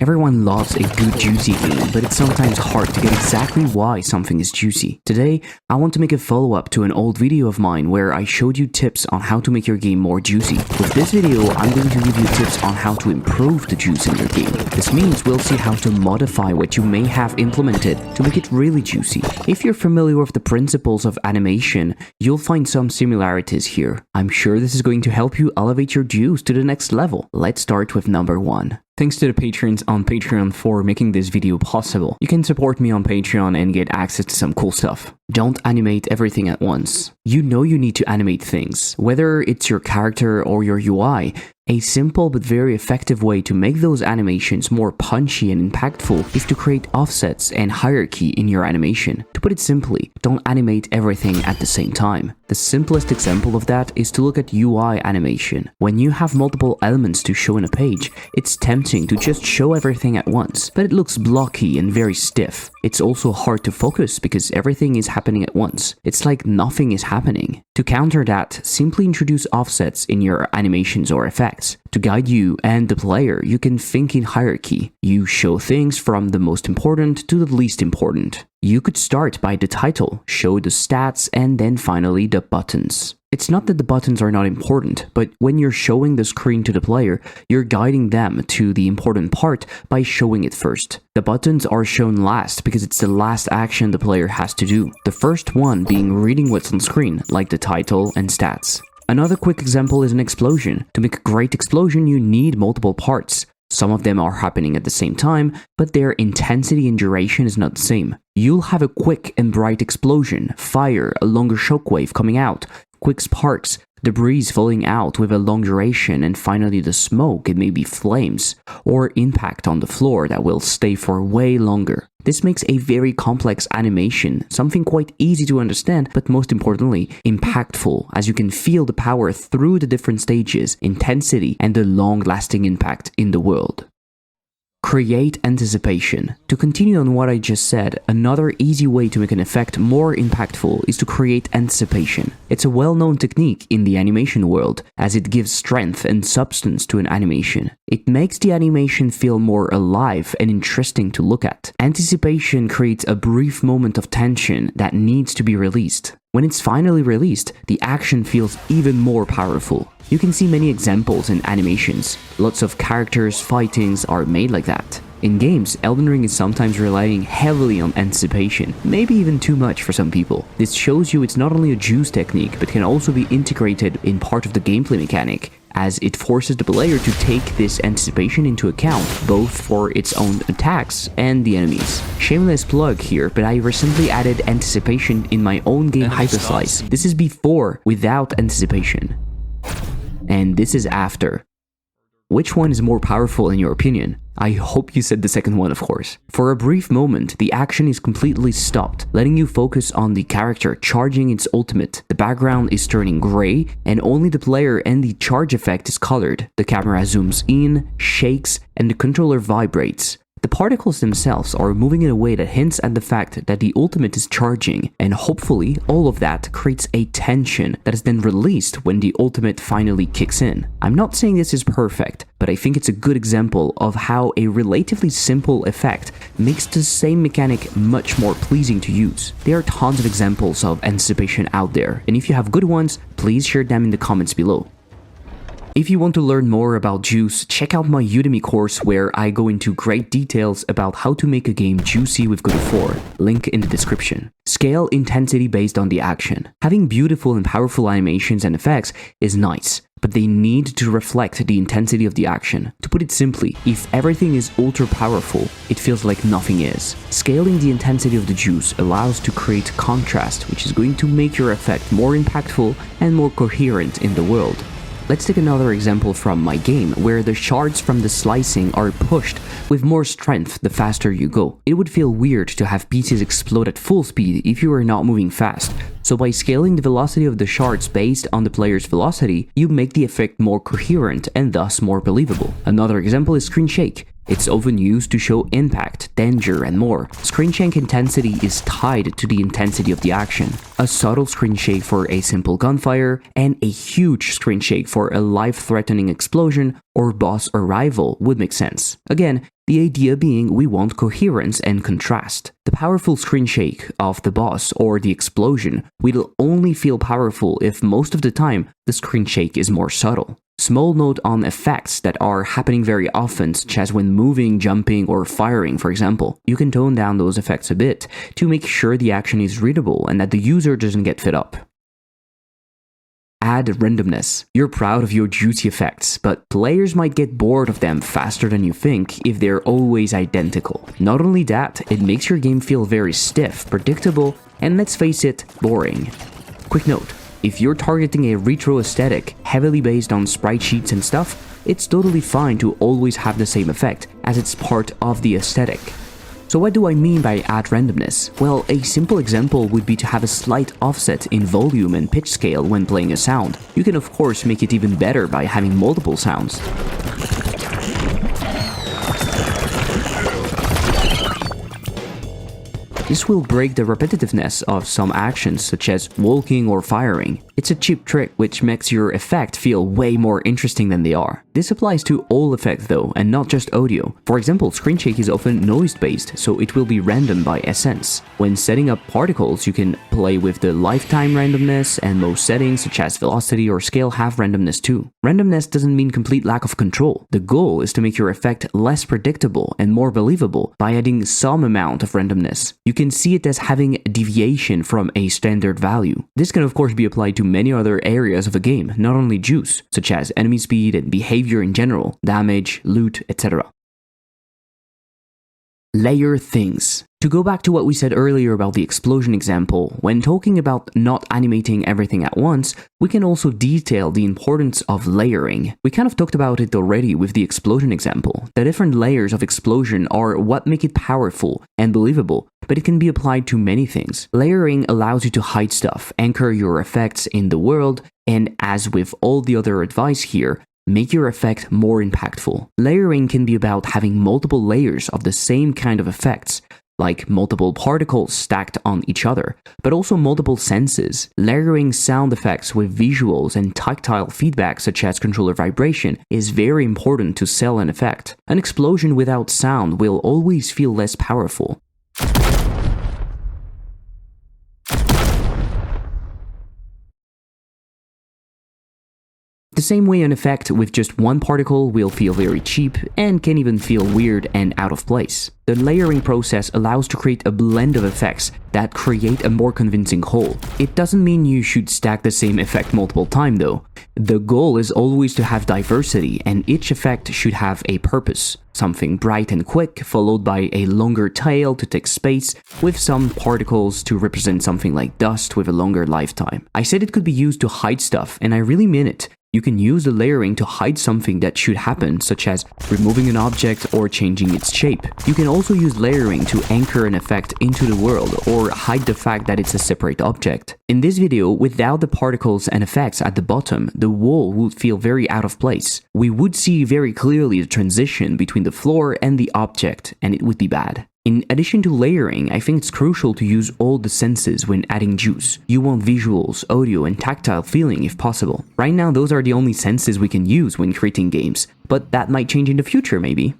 Everyone loves a good juicy game, but it's sometimes hard to get exactly why something is juicy. Today, I want to make a follow-up to an old video of mine where I showed you tips on how to make your game more juicy. With this video, I'm going to give you tips on how to improve the juice in your game. This means we'll see how to modify what you may have implemented to make it really juicy. If you're familiar with the principles of animation, you'll find some similarities here. I'm sure this is going to help you elevate your juice to the next level. Let's start with number 1. Thanks to the patrons on Patreon for making this video possible. You can support me on Patreon and get access to some cool stuff. Don't animate everything at once. You know you need to animate things, whether it's your character or your UI. A simple but very effective way to make those animations more punchy and impactful is to create offsets and hierarchy in your animation. To put it simply, don't animate everything at the same time. The simplest example of that is to look at UI animation. When you have multiple elements to show in a page, it's tempting to just show everything at once, but it looks blocky and very stiff. It's also hard to focus because everything is happening at once. It's like nothing is happening. To counter that, simply introduce offsets in your animations or effects. To guide you and the player, you can think in hierarchy. You show things from the most important to the least important. You could start by the title, show the stats, and then finally the buttons. It's not that the buttons are not important, but when you're showing the screen to the player, you're guiding them to the important part by showing it first. The buttons are shown last because it's the last action the player has to do. The first one being reading what's on screen, like the title and stats. Another quick example is an explosion. To make a great explosion, you need multiple parts. Some of them are happening at the same time, but their intensity and duration is not the same. You'll have a quick and bright explosion, fire, a longer shockwave coming out, quick sparks, debris falling out with a long duration, and finally the smoke, it may be flames, or impact on the floor that will stay for way longer. This makes a very complex animation, something quite easy to understand, but most importantly, impactful, as you can feel the power through the different stages, intensity, and the long-lasting impact in the world. Create anticipation. To continue on what I just said, another easy way to make an effect more impactful is to create anticipation. It's a well-known technique in the animation world, as it gives strength and substance to an animation. It makes the animation feel more alive and interesting to look at. Anticipation creates a brief moment of tension that needs to be released. When it's finally released, the action feels even more powerful. You can see many examples in animations. Lots of characters' fightings are made like that. In games, Elden Ring is sometimes relying heavily on anticipation, maybe even too much for some people. This shows you it's not only a juice technique, but can also be integrated in part of the gameplay mechanic, as it forces the player to take this anticipation into account, both for its own attacks and the enemies. Shameless plug here, but I recently added anticipation in my own game Sslaxx. This is before, without anticipation. And this is after. Which one is more powerful in your opinion? I hope you said the second one, of course. For a brief moment, the action is completely stopped, letting you focus on the character charging its ultimate. The background is turning gray, and only the player and the charge effect is colored. The camera zooms in, shakes, and the controller vibrates. The particles themselves are moving in a way that hints at the fact that the ultimate is charging, and hopefully all of that creates a tension that is then released when the ultimate finally kicks in. I'm not saying this is perfect, but I think it's a good example of how a relatively simple effect makes the same mechanic much more pleasing to use. There are tons of examples of anticipation out there, and if you have good ones, please share them in the comments below. If you want to learn more about juice, check out my Udemy course where I go into great details about how to make a game juicy with Godot 4, link in the description. Scale intensity based on the action. Having beautiful and powerful animations and effects is nice, but they need to reflect the intensity of the action. To put it simply, if everything is ultra powerful, it feels like nothing is. Scaling the intensity of the juice allows to create contrast, which is going to make your effect more impactful and more coherent in the world. Let's take another example from my game, where the shards from the slicing are pushed with more strength the faster you go. It would feel weird to have pieces explode at full speed if you were not moving fast, so by scaling the velocity of the shards based on the player's velocity, you make the effect more coherent and thus more believable. Another example is screen shake. It's often used to show impact, danger, and more. Screen shake intensity is tied to the intensity of the action. A subtle screen shake for a simple gunfire, and a huge screen shake for a life-threatening explosion or boss arrival would make sense. Again, the idea being we want coherence and contrast. The powerful screen shake of the boss or the explosion will only feel powerful if most of the time the screen shake is more subtle. Small note on effects that are happening very often, such as when moving, jumping, or firing, for example. You can tone down those effects a bit to make sure the action is readable and that the user doesn't get fed up. Add randomness. You're proud of your juicy effects, but players might get bored of them faster than you think if they're always identical. Not only that, it makes your game feel very stiff, predictable, and let's face it, boring. Quick note. If you're targeting a retro aesthetic heavily based on sprite sheets and stuff, it's totally fine to always have the same effect, as it's part of the aesthetic. So what do I mean by add randomness? Well, a simple example would be to have a slight offset in volume and pitch scale when playing a sound. You can of course make it even better by having multiple sounds. This will break the repetitiveness of some actions such as walking or firing. It's a cheap trick which makes your effect feel way more interesting than they are. This applies to all effects though, and not just audio. For example, screen shake is often noise-based, so it will be random by essence. When setting up particles, you can play with the lifetime randomness, and most settings such as velocity or scale have randomness too. Randomness doesn't mean complete lack of control. The goal is to make your effect less predictable and more believable by adding some amount of randomness. You can see it as having a deviation from a standard value. This can of course be applied to many other areas of a game, not only juice, such as enemy speed and behavior in general, damage, loot, etc. Layer things. To go back to what we said earlier about the explosion example, when talking about not animating everything at once, we can also detail the importance of layering. We kind of talked about it already with the explosion example. The different layers of explosion are what make it powerful and believable, but it can be applied to many things. Layering allows you to hide stuff, anchor your effects in the world, and as with all the other advice here, make your effect more impactful. Layering can be about having multiple layers of the same kind of effects, like multiple particles stacked on each other, but also multiple senses. Layering sound effects with visuals and tactile feedback such as controller vibration is very important to sell an effect. An explosion without sound will always feel less powerful. The same way an effect with just one particle will feel very cheap and can even feel weird and out of place. The layering process allows to create a blend of effects that create a more convincing whole. It doesn't mean you should stack the same effect multiple times though. The goal is always to have diversity, and each effect should have a purpose. Something bright and quick, followed by a longer tail to take space, with some particles to represent something like dust with a longer lifetime. I said it could be used to hide stuff, and I really mean it. You can use the layering to hide something that should happen, such as removing an object or changing its shape. You can also use layering to anchor an effect into the world or hide the fact that it's a separate object. In this video, without the particles and effects at the bottom, the wall would feel very out of place. We would see very clearly the transition between the floor and the object, and it would be bad. In addition to layering, I think it's crucial to use all the senses when adding juice. You want visuals, audio, and tactile feeling if possible. Right now, those are the only senses we can use when creating games, but that might change in the future maybe.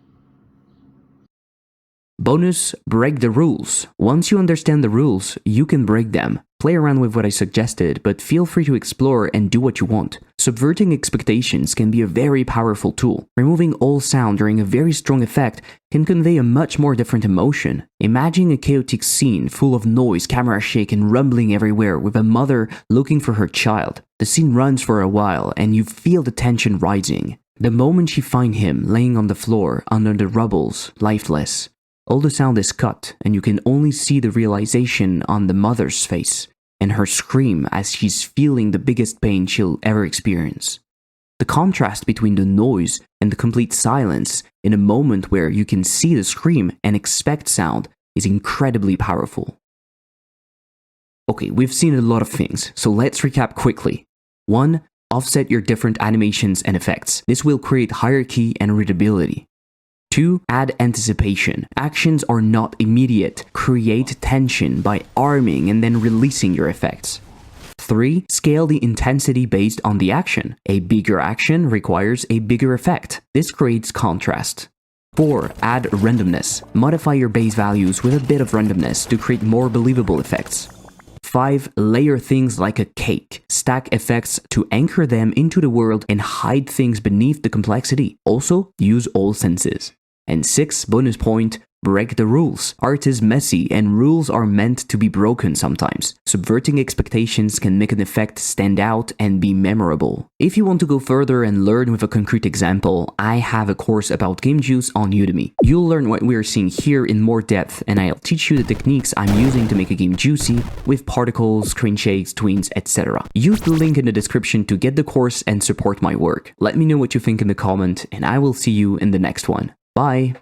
Bonus, break the rules. Once you understand the rules, you can break them. Play around with what I suggested, but feel free to explore and do what you want. Subverting expectations can be a very powerful tool. Removing all sound during a very strong effect can convey a much more different emotion. Imagine a chaotic scene full of noise, camera shake, and rumbling everywhere with a mother looking for her child. The scene runs for a while, and you feel the tension rising. The moment you find him laying on the floor under the rubbles, lifeless, all the sound is cut, and you can only see the realization on the mother's face, and her scream as she's feeling the biggest pain she'll ever experience. The contrast between the noise and the complete silence in a moment where you can see the scream and expect sound is incredibly powerful. Okay, we've seen a lot of things, so let's recap quickly. 1. Offset your different animations and effects. This will create hierarchy and readability. 2. Add anticipation. Actions are not immediate. Create tension by arming and then releasing your effects. 3. Scale the intensity based on the action. A bigger action requires a bigger effect. This creates contrast. 4. Add randomness. Modify your base values with a bit of randomness to create more believable effects. 5. Layer things like a cake. Stack effects to anchor them into the world and hide things beneath the complexity. Also, use all senses. And 6. Bonus point. Break the rules. Art is messy and rules are meant to be broken sometimes. Subverting expectations can make an effect stand out and be memorable. If you want to go further and learn with a concrete example, I have a course about game juice on Udemy. You'll learn what we are seeing here in more depth, and I'll teach you the techniques I'm using to make a game juicy with particles, screen shakes, tweens, etc. Use the link in the description to get the course and support my work. Let me know what you think in the comment, and I will see you in the next one. Bye!